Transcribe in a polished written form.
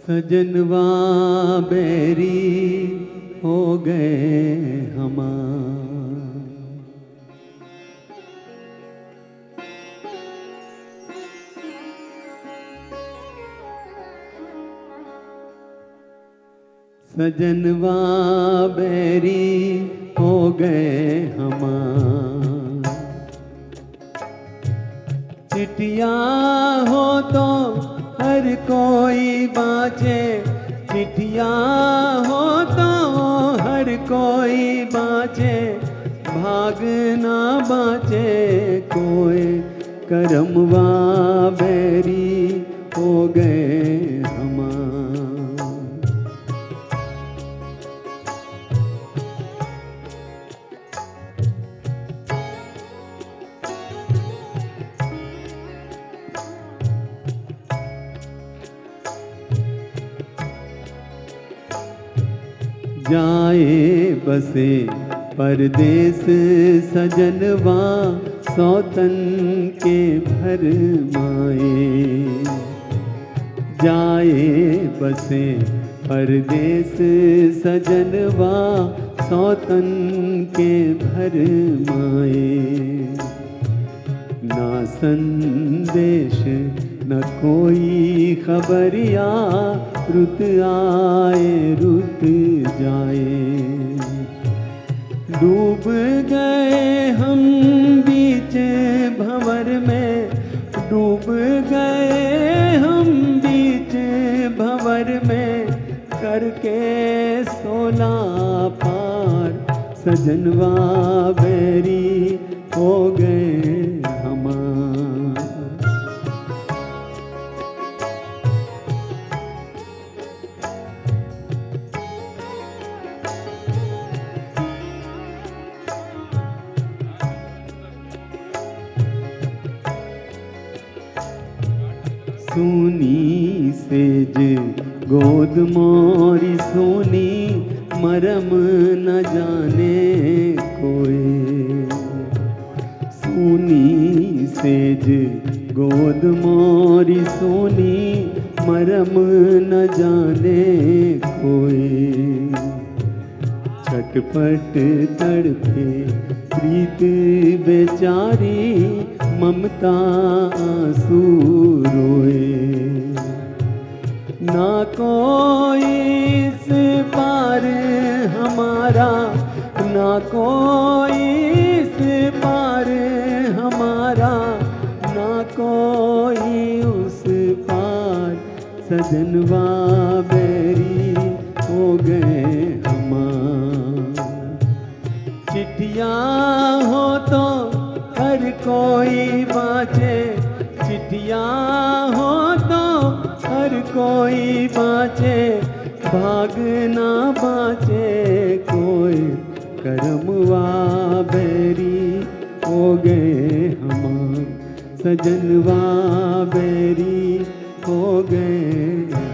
सजनवा बैरी हो गए हमार। सजनवा बैरी हो गए हमार। चिट्ठिया हो तो हर कोई बाँचे, चिट्ठिया हो तो हर कोई बाँचे, भाग ना बाँचे कोई। करमवा बैरी हो गए हमार। जाए बसे परदेस सजनवा, सौतन के भरमाए। जाए बसे परदेस सजनवा, सौतन के भरमाए। ना संदेश न कोई खबरिया, रुत आए रुत जाए। डूब गए हम बीच भंवर में, डूब गए हम बीच भंवर में, करके सोना पार। सजनवा बैरी हो गए हमार। सोनी सेज गोद मोरी सोनी, मरम न जाने कोई। सोनी सेज गोद मोरी सोनी, मरम न जाने कोई। छटपट तड़पे प्रीत बेचारी, ममता आंसू रोए। ना कोई इस पार हमारा, ना कोई इस पार हमारा, ना कोई उस पार। सजनवा बैरी हो गए हमार। चिट्ठिया हो तो हर कोई बाँचे, चिट्ठिया हो तो हर कोई बाँचे, भाग ना बाँचे कोई। करमवा बैरी हो गए हमार। सजनवा बैरी हो गए।